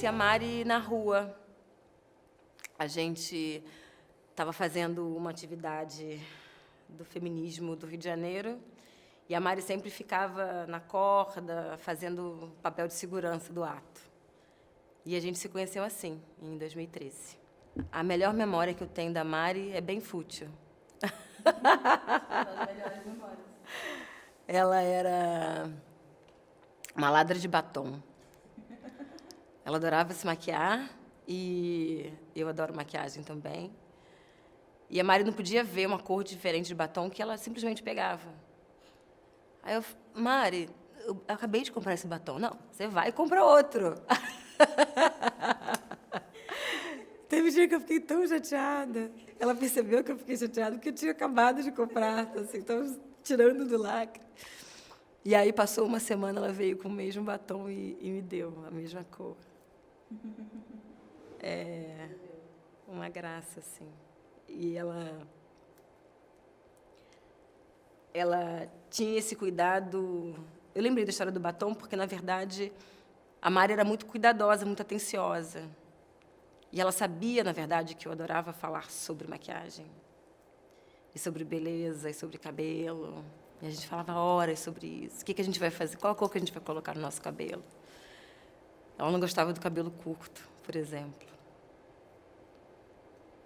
conheci a Mari na rua. A gente estava fazendo uma atividade do feminismo do Rio de Janeiro e a Mari sempre ficava na corda, fazendo papel de segurança do ato. E a gente se conheceu assim, em 2013. A melhor memória que eu tenho da Mari é bem fútil. As melhores memórias. Ela era uma ladra de batom. Ela adorava se maquiar e eu adoro maquiagem também. E a Mari não podia ver uma cor diferente de batom que ela simplesmente pegava. Aí eu, Mari, eu acabei de comprar esse batom. Não, você vai e compra outro. Teve um dia que eu fiquei tão chateada. Ela percebeu que eu fiquei chateada porque eu tinha acabado de comprar, assim, estava tirando do lacre. E aí passou uma semana, ela veio com o mesmo batom e me deu a mesma cor. É uma graça, assim. E ela tinha esse cuidado. Eu lembrei da história do batom porque, na verdade, a Mari era muito cuidadosa, muito atenciosa. E ela sabia, na verdade, que eu adorava falar sobre maquiagem, e sobre beleza, e sobre cabelo. E a gente falava horas sobre isso. O que a gente vai fazer? Qual a cor que a gente vai colocar no nosso cabelo? Ela não gostava do cabelo curto, por exemplo.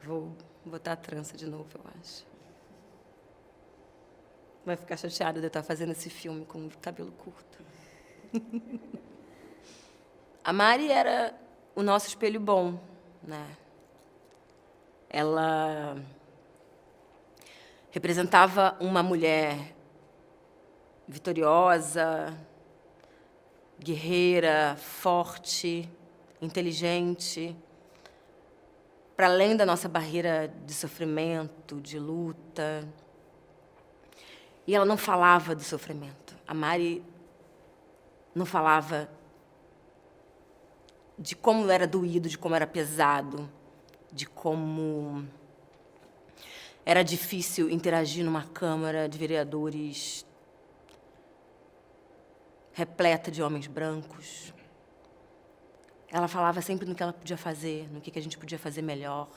Vou botar a trança de novo, eu acho. Vai ficar chateada de eu estar fazendo esse filme com cabelo curto. A Mari era o nosso espelho bom, né? Ela representava uma mulher vitoriosa, guerreira, forte, inteligente, para além da nossa barreira de sofrimento, de luta. E ela não falava do sofrimento. A Mari não falava de como era doído, de como era pesado, de como era difícil interagir numa Câmara de Vereadores repleta de homens brancos. Ela falava sempre no que ela podia fazer, no que a gente podia fazer melhor.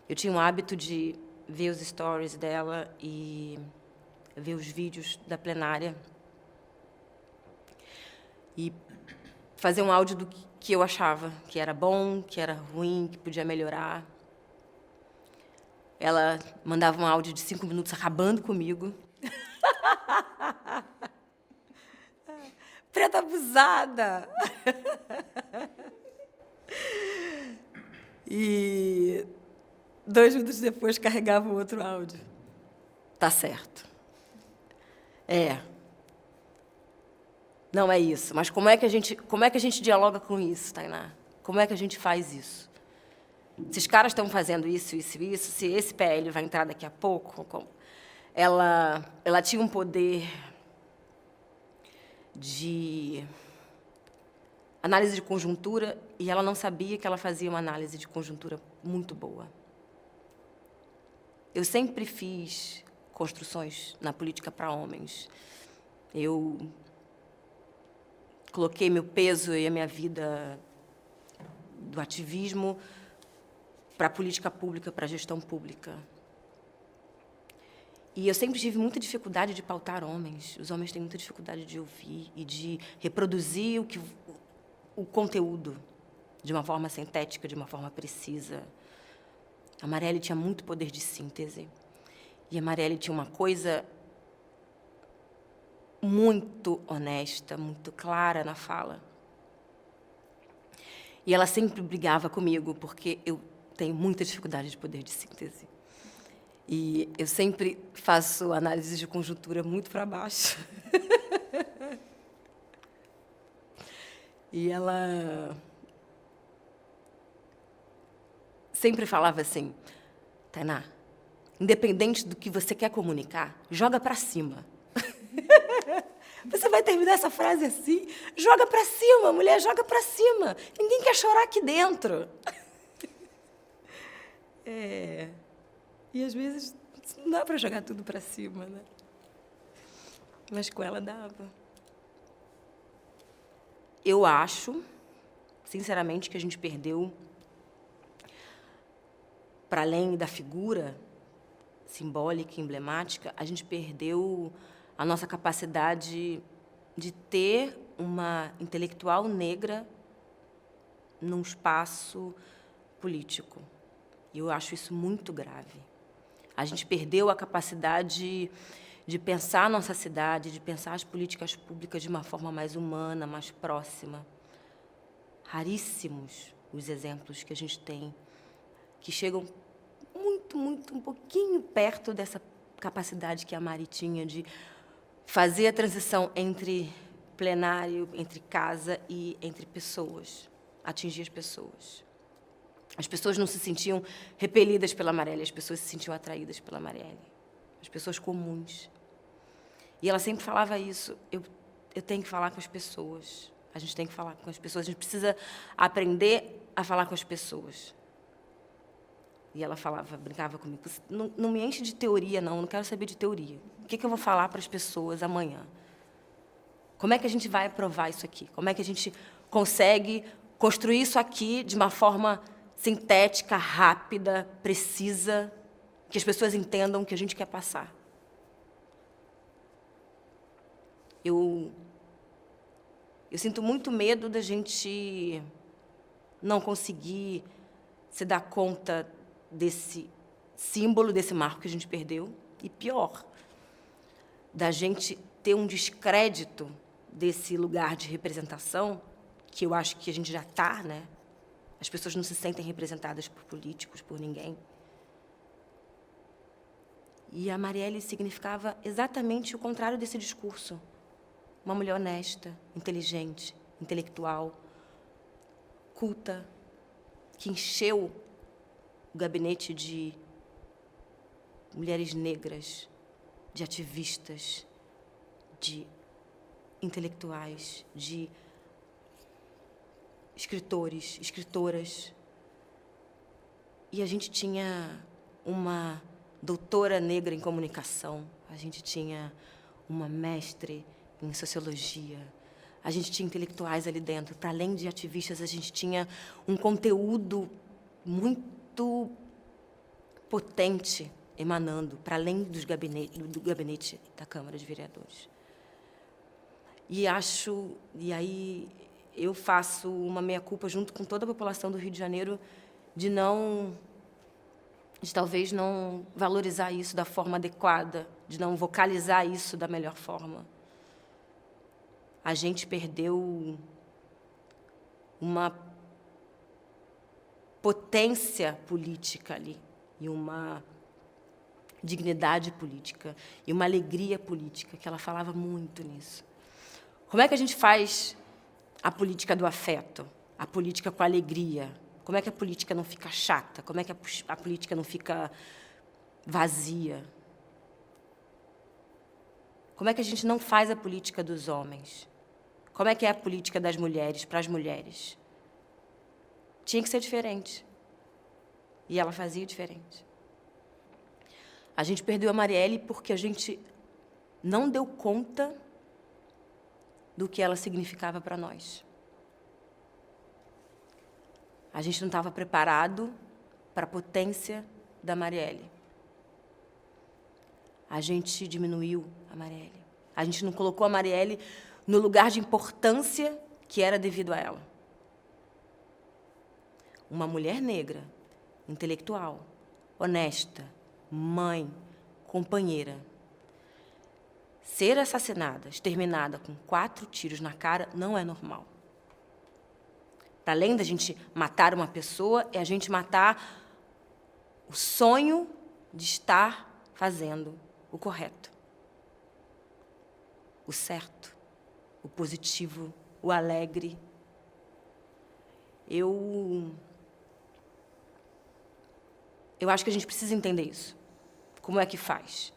Eu tinha o hábito de ver os stories dela e ver os vídeos da plenária e fazer um áudio do que eu achava que era bom, que era ruim, que podia melhorar. Ela mandava um áudio de 5 minutos acabando comigo. Preta abusada! E 2 minutos depois carregava o outro áudio. Tá certo. Não é isso. Mas como é que a gente dialoga com isso, Tainá? Como é que a gente faz isso? Se os caras estão fazendo isso, isso, isso, se esse PL vai entrar daqui a pouco, ela tinha um poder de análise de conjuntura e ela não sabia que ela fazia uma análise de conjuntura muito boa. Eu sempre fiz construções na política para homens. Eu coloquei meu peso e a minha vida do ativismo para a política pública, para a gestão pública. E eu sempre tive muita dificuldade de pautar homens. Os homens têm muita dificuldade de ouvir e de reproduzir o conteúdo de uma forma sintética, de uma forma precisa. A Marielle tinha muito poder de síntese. E a Marielle tinha uma coisa muito honesta, muito clara na fala. E ela sempre brigava comigo, porque eu tenho muita dificuldade de poder de síntese. E eu sempre faço análise de conjuntura muito para baixo. E ela sempre falava assim, Tainá, independente do que você quer comunicar, joga para cima. Você vai terminar essa frase assim? Joga para cima, mulher, joga para cima. Ninguém quer chorar aqui dentro. E, às vezes, não dá para jogar tudo para cima, né? Mas com ela dava. Eu acho, sinceramente, que a gente perdeu, para além da figura simbólica, emblemática, a gente perdeu a nossa capacidade de ter uma intelectual negra num espaço político. E eu acho isso muito grave. A gente perdeu a capacidade de pensar a nossa cidade, de pensar as políticas públicas de uma forma mais humana, mais próxima. Raríssimos os exemplos que a gente tem que chegam um pouquinho perto dessa capacidade que a Mari tinha de fazer a transição entre plenário, entre casa e entre pessoas, atingir as pessoas. As pessoas não se sentiam repelidas pela Marielle, as pessoas se sentiam atraídas pela Marielle. As pessoas comuns. E ela sempre falava isso, eu tenho que falar com as pessoas, a gente tem que falar com as pessoas, a gente precisa aprender a falar com as pessoas. E ela falava, brincava comigo, não me enche de teoria, não quero saber de teoria. O que eu vou falar para as pessoas amanhã? Como é que a gente vai aprovar isso aqui? Como é que a gente consegue construir isso aqui de uma forma sintética, rápida, precisa, que as pessoas entendam o que a gente quer passar? Eu sinto muito medo da gente não conseguir se dar conta desse símbolo, desse marco que a gente perdeu, e pior, da gente ter um descrédito desse lugar de representação, que eu acho que a gente já está, né? As pessoas não se sentem representadas por políticos, por ninguém. E a Marielle significava exatamente o contrário desse discurso. Uma mulher honesta, inteligente, intelectual, culta, que encheu o gabinete de mulheres negras, de ativistas, de intelectuais, de escritores, escritoras. E a gente tinha uma doutora negra em comunicação, a gente tinha uma mestre em sociologia, a gente tinha intelectuais ali dentro. Para além de ativistas, a gente tinha um conteúdo muito potente emanando, para além do gabinete da Câmara de Vereadores. E aí eu faço uma meia-culpa junto com toda a população do Rio de Janeiro de talvez não valorizar isso da forma adequada, de não vocalizar isso da melhor forma. A gente perdeu uma potência política ali, e uma dignidade política, e uma alegria política, que ela falava muito nisso. Como é que a gente faz a política do afeto, a política com alegria? Como é que a política não fica chata? Como é que a política não fica vazia? Como é que a gente não faz a política dos homens? Como é que é a política das mulheres, para as mulheres? Tinha que ser diferente. E ela fazia diferente. A gente perdeu a Marielle porque a gente não deu conta do que ela significava para nós. A gente não estava preparado para a potência da Marielle. A gente diminuiu a Marielle. A gente não colocou a Marielle no lugar de importância que era devido a ela. Uma mulher negra, intelectual, honesta, mãe, companheira, ser assassinada, exterminada com 4 tiros na cara não é normal. Para além da gente matar uma pessoa, é a gente matar o sonho de estar fazendo o correto, o certo, o positivo, o alegre. Eu acho que a gente precisa entender isso. Como é que faz?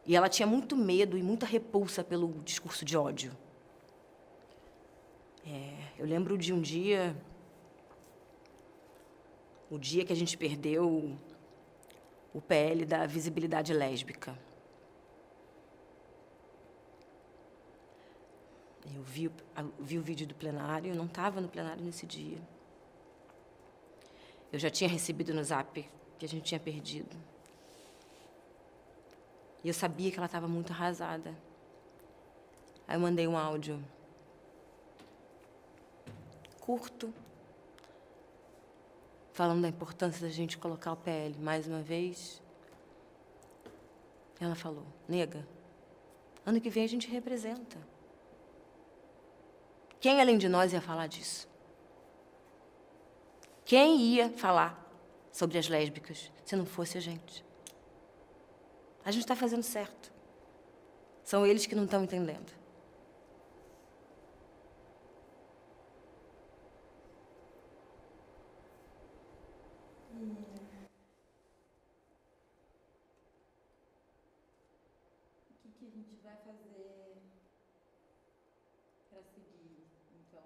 E ela tinha muito medo e muita repulsa pelo discurso de ódio. Eu lembro de um dia, o dia que a gente perdeu o PL da visibilidade lésbica. Eu vi o vídeo do plenário, eu não estava no plenário nesse dia. Eu já tinha recebido no Zap que a gente tinha perdido. E eu sabia que ela estava muito arrasada. Aí eu mandei um áudio curto, falando da importância da gente colocar o PL mais uma vez. Ela falou: nega, ano que vem a gente representa. Quem além de nós ia falar disso? Quem ia falar sobre as lésbicas se não fosse a gente? A gente está fazendo certo. São eles que não estão entendendo. O que a gente vai fazer para seguir, então?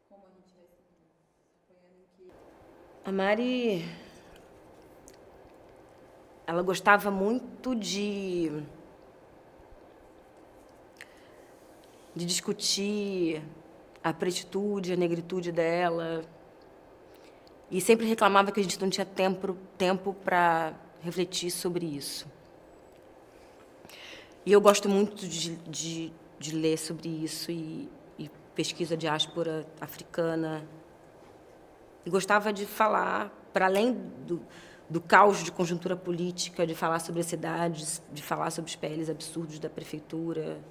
Como a gente vai seguir? Suponhando que... A Mari, ela gostava muito de discutir a pretitude, a negritude dela. E sempre reclamava que a gente não tinha tempo para refletir sobre isso. E eu gosto muito de ler sobre isso e pesquisa a diáspora africana. E gostava de falar, para além do caos de conjuntura política, de falar sobre as cidades, de falar sobre os PLs absurdos da prefeitura.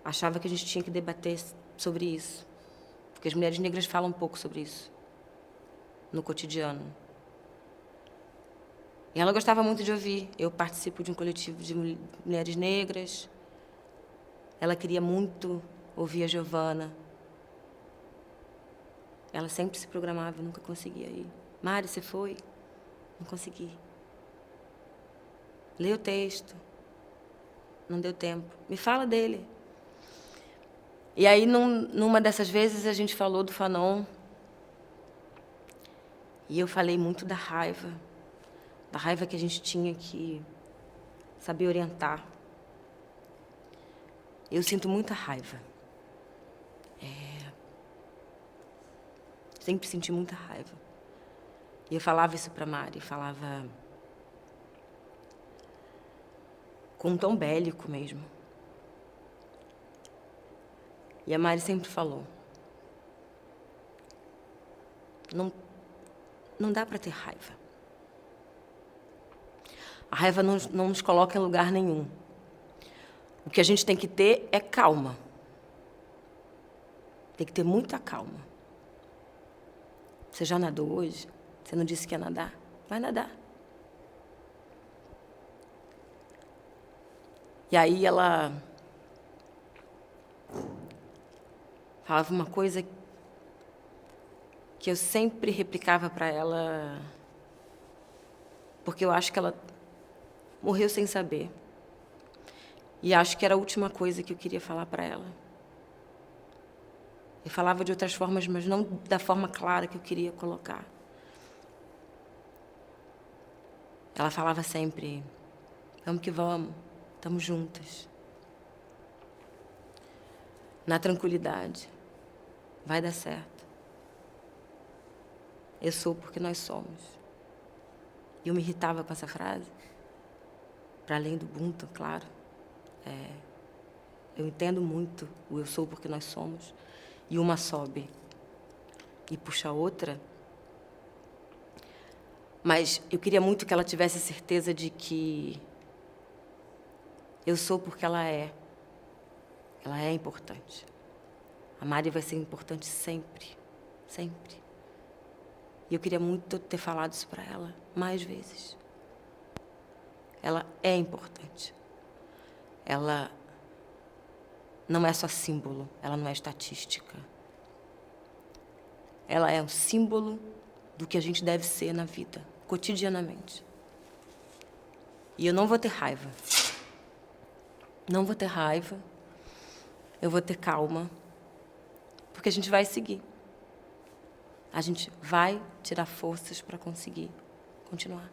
Achava que a gente tinha que debater sobre isso, porque as mulheres negras falam um pouco sobre isso no cotidiano. E ela gostava muito de ouvir. Eu participo de um coletivo de mulheres negras. Ela queria muito ouvir a Giovana. Ela sempre se programava, nunca conseguia ir. Mari, você foi? Não consegui. Lê o texto. Não deu tempo. Me fala dele. E aí, numa dessas vezes, a gente falou do Fanon. E eu falei muito da raiva que a gente tinha que saber orientar. Eu sinto muita raiva. Sempre senti muita raiva. E eu falava isso para Mari, falava com um tom bélico mesmo. E a Mari sempre falou: não dá para ter raiva. A raiva não nos coloca em lugar nenhum. O que a gente tem que ter é calma. Tem que ter muita calma. Você já nadou hoje? Você não disse que ia nadar? Vai nadar. E aí ela falava uma coisa que eu sempre replicava para ela, porque eu acho que ela morreu sem saber. E acho que era a última coisa que eu queria falar para ela. Eu falava de outras formas, mas não da forma clara que eu queria colocar. Ela falava sempre: vamos que vamos, estamos juntas. Na tranquilidade, vai dar certo. Eu sou porque nós somos. E eu me irritava com essa frase, para além do Ubuntu, claro. Eu entendo muito o eu sou porque nós somos. E uma sobe e puxa a outra. Mas eu queria muito que ela tivesse certeza de que eu sou porque ela é. Ela é importante. A Mari vai ser importante sempre. Sempre. E eu queria muito ter falado isso para ela mais vezes. Ela é importante. Ela não é só símbolo, ela não é estatística. Ela é um símbolo do que a gente deve ser na vida, cotidianamente. E eu não vou ter raiva. Não vou ter raiva. Eu vou ter calma. Porque a gente vai seguir. A gente vai tirar forças para conseguir continuar.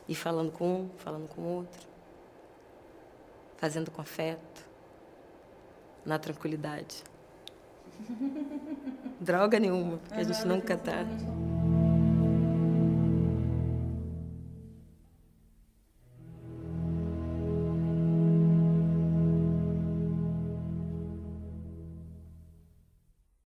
E falando com um, falando com o outro. fazendo com afeto, na tranquilidade. Droga nenhuma, porque a gente nunca está.